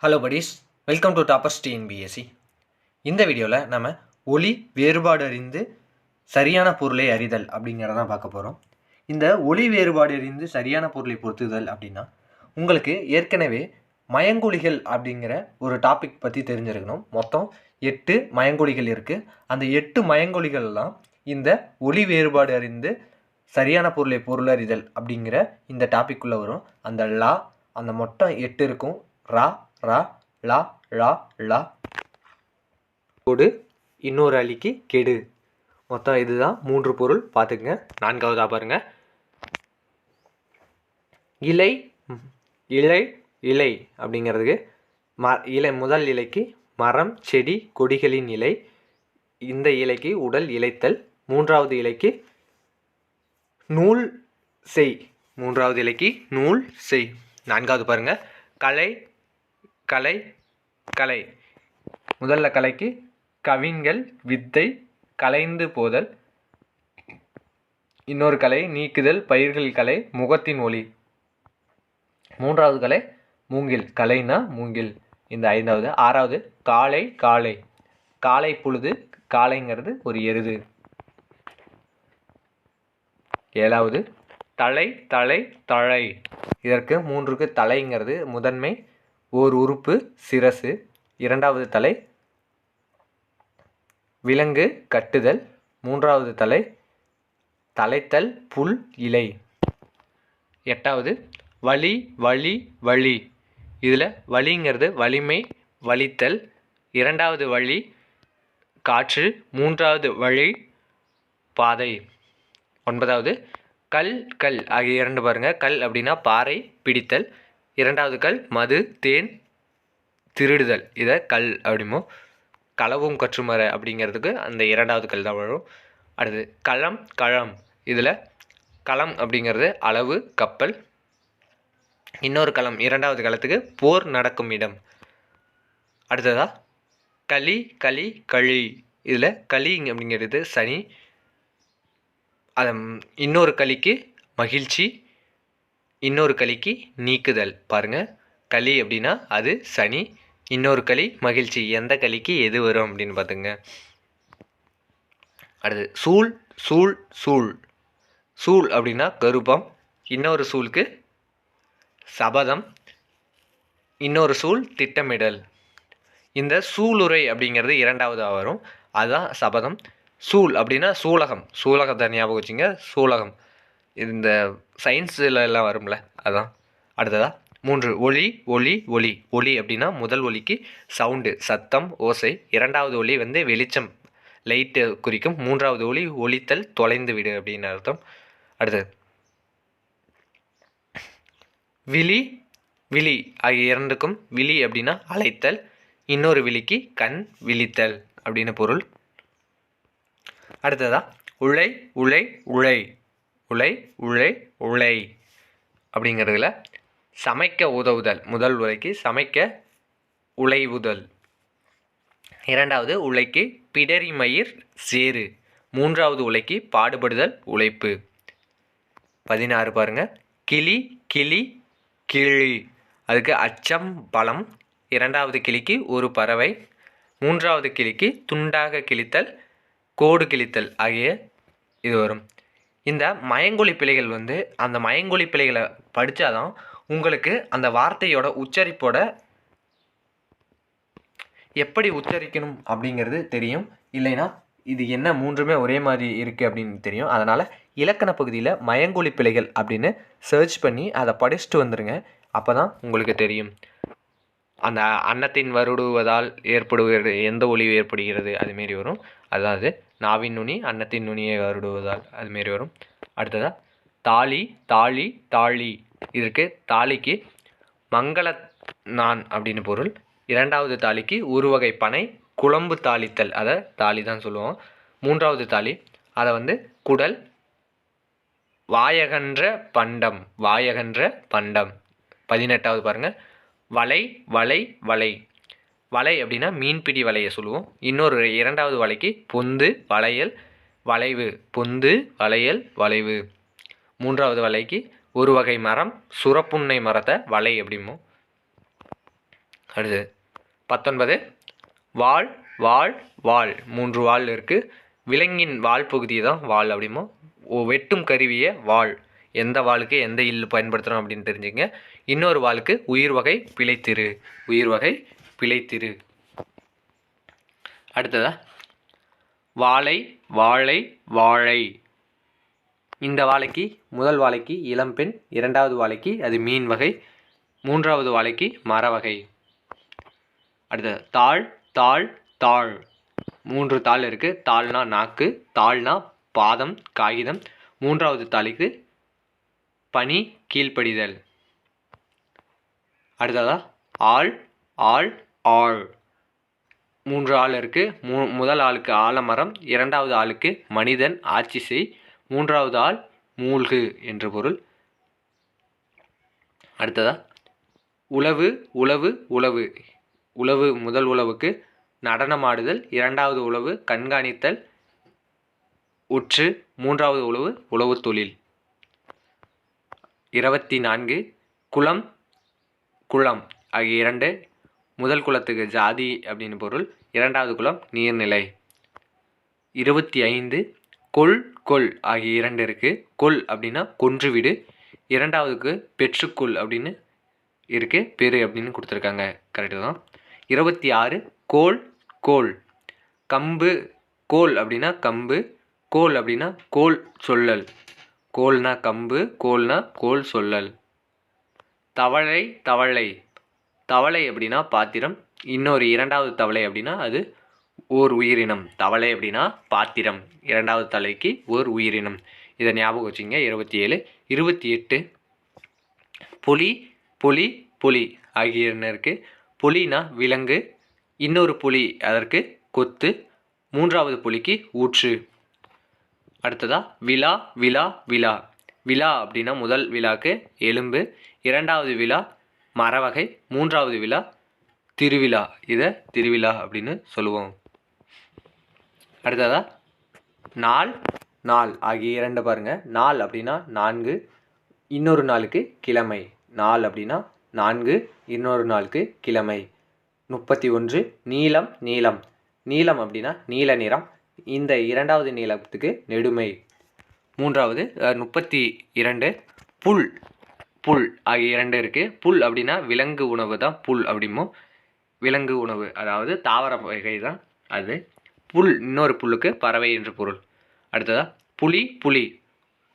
Hello buddies, welcome to toppers TNPSC. இந்த வீடியோவில் நம்ம ஒலி வேறுபாடு அறிந்து சரியான பொருளை அறிதல் அப்படிங்கிறதான் பார்க்க போகிறோம். இந்த ஒலி வேறுபாடு அறிந்து சரியான பொருளை பொருத்துதல் அப்படின்னா உங்களுக்கு ஏற்கனவே மயங்கொலிகள் அப்படிங்கிற ஒரு டாபிக் பற்றி தெரிஞ்சிருக்கணும். மொத்தம் 8 மயங்கொலிகள் இருக்குது. அந்த 8 மயங்கொலிகள்லாம் இந்த ஒலி வேறுபாடு அறிந்து சரியான பொருளை பொருளறிதல் அப்படிங்கிற இந்த டாபிக்குள்ளே வரும். அந்த லா அந்த மொத்தம் 8 இருக்கும். ரா ரா லா லா லா கோடு இன்னொரு அலிக்கு கெடு. மொத்தம் இதுதான் 3 பொருள். பார்த்துக்குங்க. 4வதாக பாருங்க. இலை இலை இலை அப்படிங்கிறதுக்கு இலை முதல் இலைக்கு மரம் செடி கொடிகளின் இலை. இந்த இலைக்கு உடல் இலைத்தல். 3வது இலைக்கு நூல் செய். 3வது இலைக்கு நூல் செய். 4வது பாருங்க. கலை கலை கலை. முதல்ல கலைக்கு கவின்கள் வித்தை கலைந்து போதல். இன்னொரு கலை நீக்குதல் பயிர்கள் கலை முகத்தின் ஒளி. 3வது கலை மூங்கில். கலைனா மூங்கில். இந்த 5வது. 6வது காலை காலை காலை பொழுது. காலைங்கிறது ஒரு எருது. 7வது தலை தலை தழை. இதற்கு 3க்கு தலைங்கிறது முதன்மை ஓர் உறுப்பு சிரசு. 2வது தலை விலங்கு கட்டுதல். 3வது தலை தலைத்தல் புல் இலை. 8வது வழி வழி வழி. இதில் வழிங்கிறது வலிமை வலித்தல். 2வது வழி காற்று. 3வது வழி பாதை. 9வது கல் கல் ஆகிய 2 பாருங்கள். கல் அப்படின்னா பாறை பிடித்தல். 2வது கல் மது தேன் திருடுதல். இதை கல் அப்படிமோ. களவும் கற்றுமர அப்படிங்கிறதுக்கு அந்த 2வது கல் தான் வரும். அடுத்து களம் களம். இதில் களம் அப்படிங்கிறது அளவு கப்பல். இன்னொரு களம் 2வது களத்துக்கு போர் நடக்கும் இடம். அடுத்ததா களி களி களி. இதில் களி அப்படிங்கிறது சனி. இன்னொரு களிக்கு மகிழ்ச்சி. இன்னொரு களிக்கு நீக்குதல். பாருங்கள். களி அப்படின்னா அது சனி. இன்னொரு களி மகிழ்ச்சி. எந்த களிக்கு எது வரும் அப்படின்னு பார்த்துங்க. அடுத்து சூள் சூள் சூள். சூள் அப்படின்னா கருப்பம். இன்னொரு சூளுக்கு சபதம். இன்னொரு சூள் திட்டமிடல். இந்த சூளுரை அப்படிங்கிறது 2வதாக வரும். அதுதான் சபதம். சூள் அப்படின்னா சூலகம். சூலகத்தை ஞாபகம் வச்சுங்க. சூலகம் இந்த சயின்ஸில் எல்லாம் வரும்ல அதுதான். அடுத்ததா 3 ஒளி ஒளி ஒளி. ஒளி அப்படின்னா முதல் ஒலிக்கு சவுண்டு சத்தம் ஓசை. 2வது ஒளி வெளிச்சம் லைட்டு குறிக்கும். 3வது ஒளி ஒலித்தல் தொலைந்து விடு அப்படின்னு அர்த்தம். அடுத்தது விழி விழி ஆகிய 2க்கும் விழி அப்படின்னா அழைத்தல். இன்னொரு விழிக்கு கண் விழித்தல் அப்படின்னு பொருள். அடுத்ததா உழை உழை உழை. உழை உழை உழை அப்படிங்கிறதுல சமைக்க உதவுதல். முதல் உலைக்கு சமைக்க உழைவுதல். 2வது உலைக்கு பிடரி மயிர் சேரு. 3வது உலைக்கு பாடுபடுதல் உழைப்பு. 16 பாருங்க. கிளி கிளி கிளி. அதுக்கு அச்சம் பலம். 2வது கிளிக்கு ஒரு பறவை. 3வது கிளிக்கு துண்டாக கிழித்தல் கோடு கிழித்தல் ஆகிய இது வரும். இந்த மயங்கொலி பிழைகள் அந்த மயங்கொலி பிழைகளை படித்தாதான் உங்களுக்கு அந்த வார்த்தையோட உச்சரிப்போட எப்படி உச்சரிக்கணும் அப்படிங்கிறது தெரியும். இல்லைன்னா இது என்ன 3மே ஒரே மாதிரி இருக்குது அப்படின்னு தெரியும். அதனால் இலக்கண பகுதியில் மயங்கொலி பிழைகள் அப்படின்னு சர்ச் பண்ணி அதை படிச்சுட்டு வந்துடுங்க. அப்போ தான் உங்களுக்கு தெரியும். அந்த அன்னத்தின் வருடுவதால் ஏற்படுகிறது எந்த ஒலி ஏற்படுகிறது அதுமாரி வரும். அதாவது நாவின் நுனி அன்னத்தின் நுனியை வருடுவதால் அதுமாரி வரும். அடுத்ததாக தாலி தாலி தாலி. இதற்கு தாலிக்கு மங்கள நான் அப்படின்னு பொருள். 2வது தாலிக்கு ஒரு வகை பனை குழம்பு தாளித்தல். அதை தாலி தான் சொல்லுவோம். 3வது தாலி அதை குடல் வாயகன்ற பண்டம். வாயகன்ற பண்டம். 18வது பாருங்கள். வலை வலை வலை. வலை அப்படின்னா மீன்பிடி வலையை சொல்லுவோம். இன்னொரு 2வது வலைக்கு பொந்து வளையல் வளைவு. பொந்து வளையல் வளைவு. 3வது வலைக்கு ஒரு வகை மரம் சுரப்புன்னை மரத்தை வலை அப்படிமோ. அடுத்து 19 வால் வால் வால் 3 வால் இருக்குது. விலங்கின் வால் பகுதியை தான் வால் அப்படிமோ. வெட்டும் கருவியை வால், எந்த வாளுக்கு எந்த இல்லு பயன்படுத்துகிறோம் அப்படின்னு தெரிஞ்சுங்க. இன்னொரு வாளுக்கு உயிர் வகை பிழைத்திரு, உயிர் வகை பிழைத்திரு. அடுத்ததா வாழை வாழை வாழை. இந்த வாழைக்கு முதல் வாழைக்கு இளம்பெண், இரண்டாவது வாழைக்கு அது மீன் வகை, மூன்றாவது வாழைக்கு மர வகை. அடுத்தது தாள் தாள் தாள். 3 தாள் இருக்குது. தாள்னா நாக்கு, தாள்னா பாதம் காகிதம். மூன்றாவது தாளுக்கு பனி கீழ்ப்படிதல். அடுத்ததா ஆள் ஆள் ஆள். 3 ஆள் இருக்குது. முதல் ஆளுக்கு ஆலமரம், இரண்டாவது ஆளுக்கு மனிதன் ஆட்சி செய், மூன்றாவது ஆள் மூழ்கு என்று பொருள். அடுத்ததா உழவு உழவு உழவு. உழவு முதல் உழவுக்கு நடனமாடுதல், இரண்டாவது உழவு கண்காணித்தல் உற்று, மூன்றாவது உழவு உழவு தொழில். 24 குளம் குளம் ஆகிய 2. முதல் குளத்துக்கு ஜாதி அப்படின்னு பொருள், இரண்டாவது குளம் நீர்நிலை. 25 கொல் கொல் ஆகிய 2 இருக்குது. கொல் அப்படின்னா கொன்றுவிடு, இரண்டாவதுக்கு பெற்றுக்கொள் அப்படின்னு இருக்குது, பெரு அப்படின்னு கொடுத்துருக்காங்க, கரெக்டு தான். 26 கோல் கோல். கம்பு கோல் அப்படின்னா கம்பு, கோல் அப்படின்னா கோல் சொல்லல். கோல்னா கம்பு, கோல்னா கோல் சொல்லல். தவளை தவளை. தவளை அப்படின்னா பாத்திரம், இன்னொரு இரண்டாவது தவளை அப்படின்னா அது ஓர் உயிரினம். தவளை அப்படின்னா பாத்திரம், இரண்டாவது தலைக்கு ஓர் உயிரினம். இதை ஞாபகம் வச்சுங்க. 27 28 புலி புலி புலி ஆகிய இருக்குது. புலினா விலங்கு, இன்னொரு புலி அதற்கு கொத்து, மூன்றாவது புலிக்கு ஊற்று. அடுத்ததா விழா விழா விழா. விழா அப்படின்னா முதல் விழாக்கு எலும்பு, இரண்டாவது விழா மரவகை, மூன்றாவது விழா திருவிழா. இதை திருவிழா அப்படின்னு சொல்லுவோம். அடுத்ததா நாள் நாள் ஆகிய 2 பாருங்கள். நாள் அப்படின்னா 4, இன்னொரு நாளுக்கு கிழமை. நாள் அப்படின்னா 4, இன்னொரு நாளுக்கு கிழமை. 31 நீலம் நீலம். நீலம் அப்படின்னா நீல நிறம், இந்த இரண்டாவது நீளத்துக்கு நெடுமை. மூன்றாவது 32 புல் புல் ஆகிய 2 இருக்குது. புல் அப்படின்னா விலங்கு உணவு தான் புல் அப்படிமோ. விலங்கு உணவு அதாவது தாவர வகை தான் அது. புல் இன்னொரு புல்லுக்கு பறவை என்று பொருள். அடுத்ததா புலி புலி.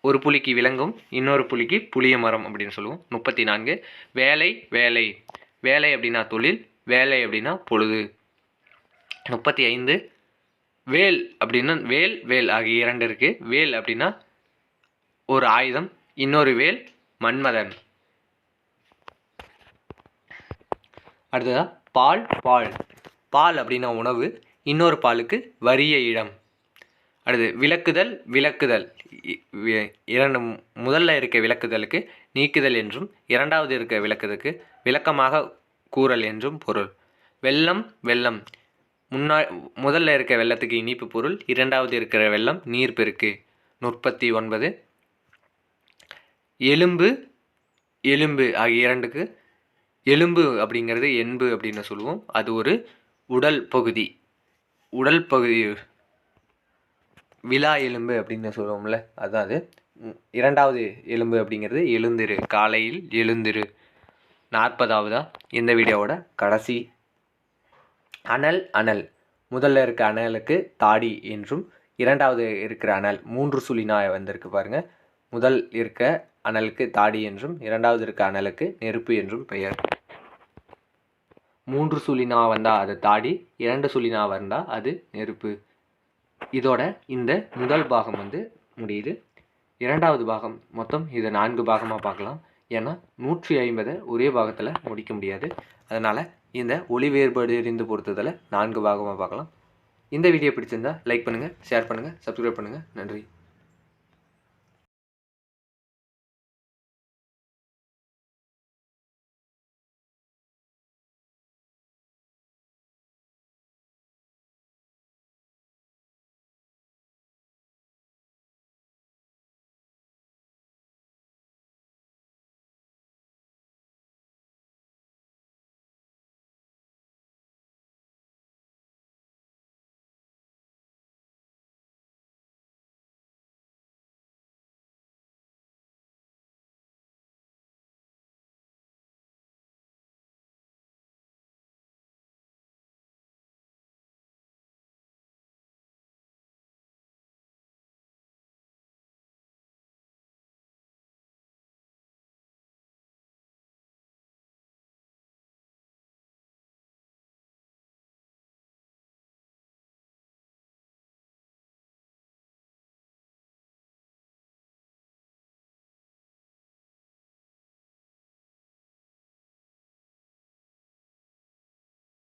ஒரு புலிக்கு விலங்கும், இன்னொரு புலிக்கு புளிய மரம் அப்படின்னு சொல்லுவோம். 34 வேலை வேலை. வேலை அப்படின்னா தொழில், வேலை அப்படின்னா பொழுது. 35 வேல் அப்படின்னா வேல் வேல் ஆகிய 2 இருக்குது. வேல் அப்படின்னா ஒரு ஆயுதம், இன்னொரு வேல் மன்மதன். அடுத்ததா பால் பால். பால் அப்படின்னா உணவு, இன்னொரு பாலுக்கு வறிய இடம். அடுத்து விளக்குதல் விளக்குதல். முதல்ல இருக்க விளக்குதலுக்கு நீக்குதல் என்றும், இரண்டாவது இருக்க விளக்குதலுக்கு விளக்கமாக கூறல் என்றும் பொருள். வெள்ளம் வெள்ளம். முதல்ல இருக்க வெள்ளத்துக்கு இனிப்பு பொருள், இரண்டாவது இருக்கிற வெள்ளம் நீர்ப்பெருக்கு. 39 எலும்பு எலும்பு ஆகிய 2க்கு எலும்பு அப்படிங்கிறது என்பு அப்படின்னு சொல்லுவோம். அது ஒரு உடல் பகுதி. உடல் பகுதி விலா எலும்பு அப்படின்னு சொல்லுவோம்ல, அதுதான் அது. இரண்டாவது எலும்பு அப்படிங்கிறது எழுந்திரு, காலையில் எழுந்திரு. 40வதா இந்த வீடியோவோட கடைசி அனல் அனல். முதல்ல இருக்க அனலுக்கு தாடி என்றும், இரண்டாவது இருக்கிற அனல் 3 சுழினா வந்திருக்கு பாருங்க. முதல் இருக்க அனலுக்கு தாடி என்றும், இரண்டாவது இருக்க அனலுக்கு நெருப்பு என்றும் பெயர். 3 சுழினா வந்தால் அது தாடி, 2 சுழினா வந்தால் அது நெருப்பு. இதோட இந்த முதல் பாகம் முடியுது. இரண்டாவது பாகம் மொத்தம் இதை 4 பாகமாக பார்க்கலாம். ஏன்னா 150 ஒரே பாகத்தில் முடிக்க முடியாது. அதனால் இந்த ஒளி வேறுபாடு எறிந்து பொறுத்ததில் 4 பாகமாக பார்க்கலாம். இந்த வீடியோ பிடிச்சிருந்தால் லைக் பண்ணுங்கள், ஷேர் பண்ணுங்கள், சப்ஸ்கிரைப் பண்ணுங்கள். நன்றி.